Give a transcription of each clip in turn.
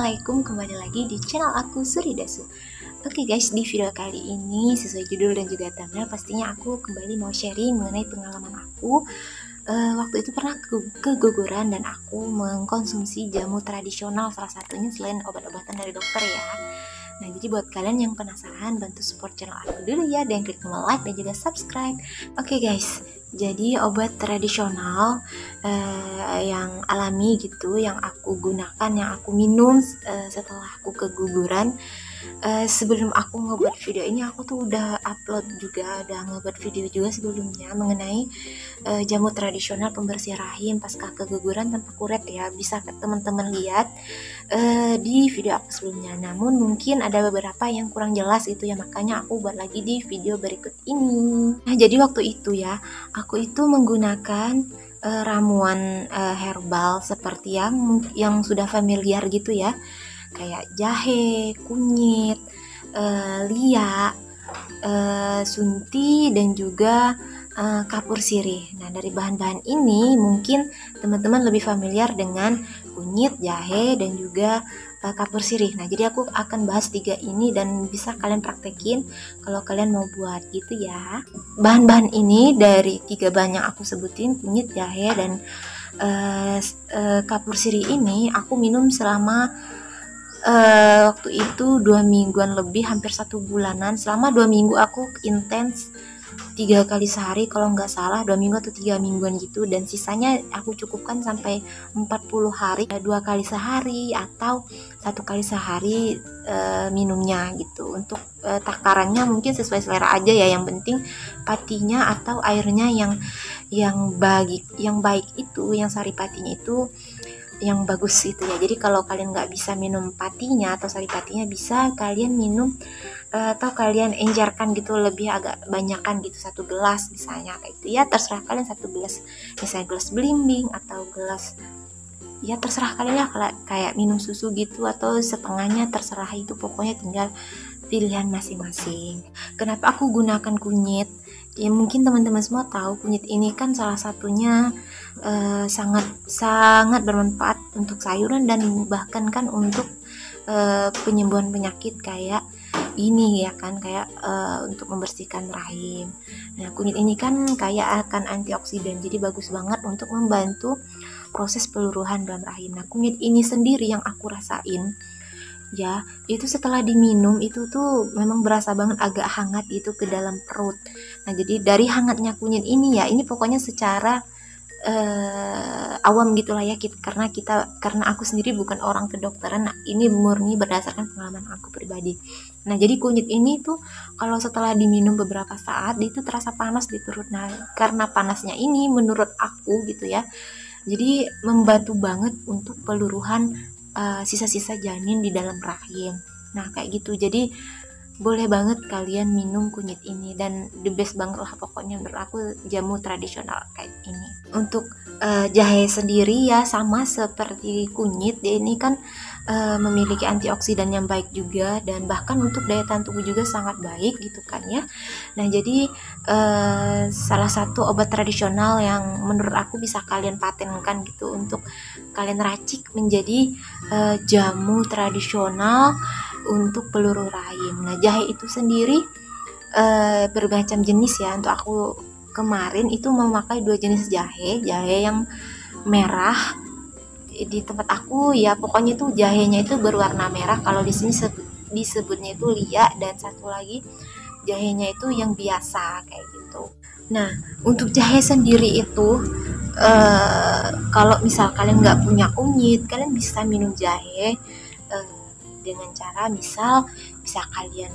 Assalamualaikum, kembali lagi di channel aku Suri Dasu. Oke guys, di video kali ini sesuai judul dan juga thumbnail, pastinya aku kembali mau sharing mengenai pengalaman aku. Waktu itu pernah keguguran dan aku mengkonsumsi jamu tradisional, salah satunya selain obat-obatan dari dokter ya. Nah, jadi buat kalian yang penasaran, bantu support channel aku dulu ya, dan klik tombol like dan juga subscribe. Oke guys, jadi obat tradisional yang alami gitu, yang aku gunakan, yang aku minum setelah aku keguguran. Sebelum aku ngebuat video ini, aku tuh udah upload juga, udah ngebuat video juga sebelumnya mengenai jamu tradisional pembersih rahim pasca keguguran tanpa kuret ya. Bisa teman-teman lihat di video aku sebelumnya. Namun mungkin ada beberapa yang kurang jelas gitu ya, makanya aku buat lagi di video berikut ini. Nah, jadi waktu itu ya, aku itu menggunakan ramuan herbal seperti yang sudah familiar gitu ya, kayak jahe, kunyit, lia, sunti, dan juga kapur sirih. Nah, dari bahan-bahan ini mungkin teman-teman lebih familiar dengan kunyit, jahe, dan juga kapur sirih. Nah, jadi aku akan bahas 3 ini dan bisa kalian praktekin kalau kalian mau buat gitu ya. Bahan-bahan ini dari 3 bahan yang aku sebutin, kunyit, jahe, dan kapur sirih ini aku minum selama waktu itu 2 mingguan lebih, hampir 1 bulanan. Selama 2 minggu aku intens 3 kali sehari kalau nggak salah, 2 minggu atau 3 mingguan gitu, dan sisanya aku cukupkan sampai 40 hari, 2 kali sehari atau 1 kali sehari minumnya gitu. Untuk takarannya mungkin sesuai selera aja ya, yang penting patinya atau airnya yang baik itu, yang sari patinya itu yang bagus gitu ya. Jadi kalau kalian nggak bisa minum patinya atau sari patinya, bisa kalian minum atau kalian enjarkan gitu, lebih agak banyakan gitu, 1 gelas misalnya kayak itu ya, terserah kalian. 1 gelas misalnya gelas belimbing atau gelas, ya terserah kalian ya, kayak minum susu gitu, atau setengahnya, terserah, itu pokoknya tinggal pilihan masing-masing. Kenapa aku gunakan kunyit? Ya mungkin teman-teman semua tahu kunyit ini kan salah satunya sangat bermanfaat untuk sayuran dan bahkan kan untuk penyembuhan penyakit kayak ini ya kan, kayak untuk membersihkan rahim. Nah, kunyit ini kan kayak akan antioksidan, jadi bagus banget untuk membantu proses peluruhan dalam rahim. Nah, kunyit ini sendiri yang aku rasain ya, itu setelah diminum itu tuh memang berasa banget agak hangat gitu ke dalam perut. Nah, jadi dari hangatnya kunyit ini ya, ini pokoknya secara awam gitulah ya, karena aku sendiri bukan orang kedokteran. Nah, ini murni berdasarkan pengalaman aku pribadi. Nah, jadi kunyit ini tuh kalau setelah diminum beberapa saat itu terasa panas di perut. Nah, karena panasnya ini menurut aku gitu ya, jadi membantu banget untuk peluruhan sisa-sisa janin di dalam rahim. Nah, kayak gitu. Jadi boleh banget kalian minum kunyit ini, dan the best banget lah pokoknya menurut aku jamu tradisional kayak ini. Untuk jahe sendiri ya sama seperti kunyit, dia ini kan memiliki antioksidan yang baik juga, dan bahkan untuk daya tahan tubuh juga sangat baik gitu kan ya. Nah, jadi salah satu obat tradisional yang menurut aku bisa kalian patenkan gitu, untuk kalian racik menjadi jamu tradisional untuk peluru rahim. Nah, jahe itu sendiri bermacam jenis ya. Untuk aku kemarin itu memakai 2 jenis jahe yang merah. Di tempat aku ya pokoknya tuh jahenya itu berwarna merah, kalau di sini disebutnya itu lia, dan satu lagi jahenya itu yang biasa kayak gitu. Nah, untuk jahe sendiri itu kalau misal kalian nggak punya kunyit, kalian bisa minum jahe dengan cara bisa kalian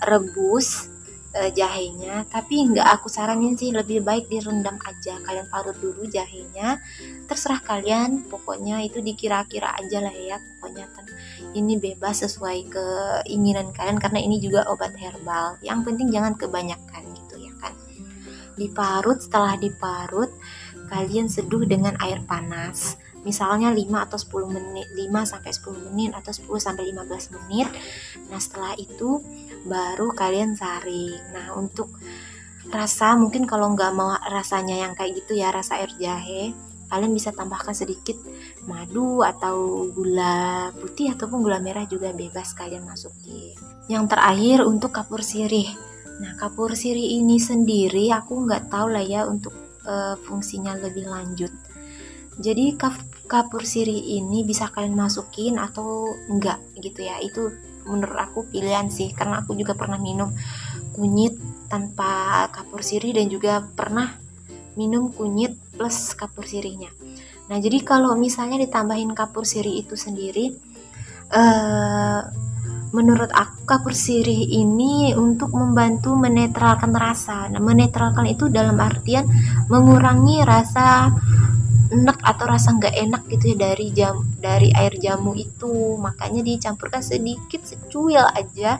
rebus jahenya, tapi nggak aku saranin sih, lebih baik direndam aja. Kalian parut dulu jahenya, terserah kalian, pokoknya itu dikira-kira aja lah ya, pokoknya kan ini bebas sesuai keinginan kalian, karena ini juga obat herbal. Yang penting jangan kebanyakan gitu ya kan. Setelah diparut kalian seduh dengan air panas, misalnya 5 atau 10 menit, 5 sampai 10 menit atau 10 sampai 15 menit. Nah, setelah itu baru kalian saring. Nah, untuk rasa, mungkin kalau nggak mau rasanya yang kayak gitu ya, rasa air jahe, kalian bisa tambahkan sedikit madu atau gula putih ataupun gula merah juga bebas kalian masukin. Yang terakhir untuk kapur sirih. Nah, kapur sirih ini sendiri aku nggak tahu lah ya untuk fungsinya lebih lanjut. Jadi kapur sirih ini bisa kalian masukin atau enggak gitu ya. Itu menurut aku pilihan sih, karena aku juga pernah minum kunyit tanpa kapur sirih dan juga pernah minum kunyit plus kapur sirihnya. Nah, jadi kalau misalnya ditambahin kapur sirih itu sendiri, menurut aku kapur sirih ini untuk membantu menetralkan rasa. Nah, menetralkan itu dalam artian mengurangi rasa enak atau rasa nggak enak gitu ya dari air jamu itu. Makanya dicampurkan sedikit secuil aja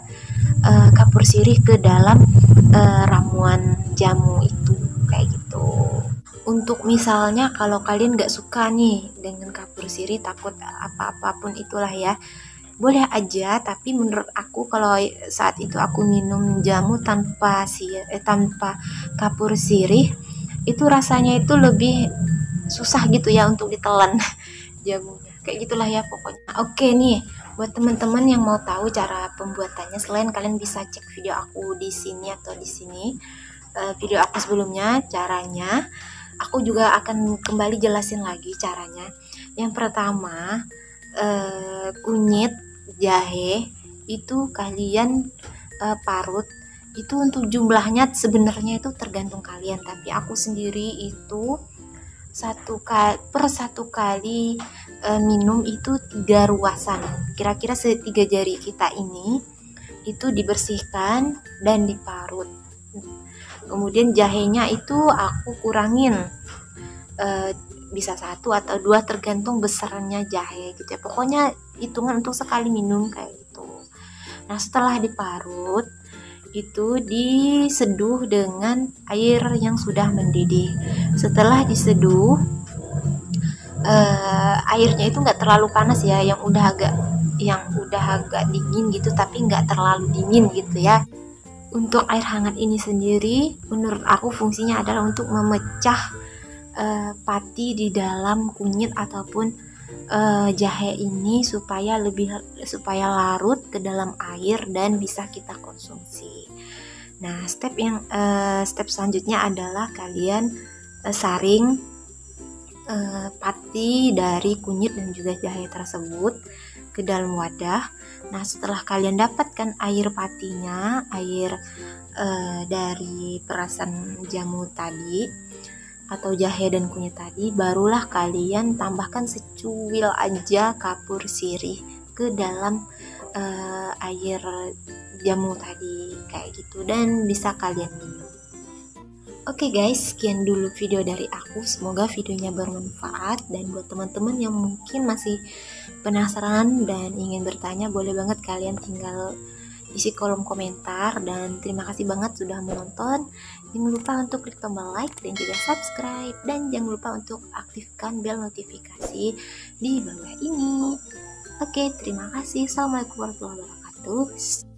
kapur sirih ke dalam ramuan jamu itu kayak gitu. Untuk misalnya kalau kalian nggak suka nih dengan kapur sirih, takut apapun itulah ya, boleh aja. Tapi menurut aku kalau saat itu aku minum jamu tanpa kapur sirih, itu rasanya itu lebih susah gitu ya untuk ditelan jamunya. Kayak gitulah ya pokoknya. Oke nih, buat teman-teman yang mau tahu cara pembuatannya, selain kalian bisa cek video aku di sini atau di sini, video aku sebelumnya caranya, aku juga akan kembali jelasin lagi caranya. Yang pertama, kunyit jahe itu kalian parut. Itu untuk jumlahnya sebenarnya itu tergantung kalian, tapi aku sendiri itu per satu kali minum itu 3 ruasan, kira-kira 3 jari kita ini itu dibersihkan dan diparut. Kemudian jahenya itu aku kurangin, bisa 1 atau 2 tergantung besarnya jahe gitu ya. Pokoknya hitungan untuk sekali minum kayak gitu. Nah, setelah diparut itu diseduh dengan air yang sudah mendidih. Setelah diseduh, airnya itu nggak terlalu panas ya, yang udah agak dingin gitu, tapi nggak terlalu dingin gitu ya. Untuk air hangat ini sendiri menurut aku fungsinya adalah untuk memecah pati di dalam kunyit ataupun jahe ini supaya larut ke dalam air dan bisa kita konsumsi. Nah, step selanjutnya adalah kalian saring pati dari kunyit dan juga jahe tersebut ke dalam wadah. Nah, setelah kalian dapatkan air patinya, air dari perasan jamu tadi atau jahe dan kunyit tadi, barulah kalian tambahkan secuil aja kapur sirih ke dalam air jamu tadi kayak gitu, dan bisa kalian minum. Oke guys, sekian dulu video dari aku. Semoga videonya bermanfaat, dan buat teman-teman yang mungkin masih penasaran dan ingin bertanya, boleh banget kalian tinggal isi kolom komentar. Dan terima kasih banget sudah menonton. Jangan lupa untuk klik tombol like dan juga subscribe, dan jangan lupa untuk aktifkan bel notifikasi di bawah ini. Oke, terima kasih. Assalamualaikum warahmatullahi wabarakatuh.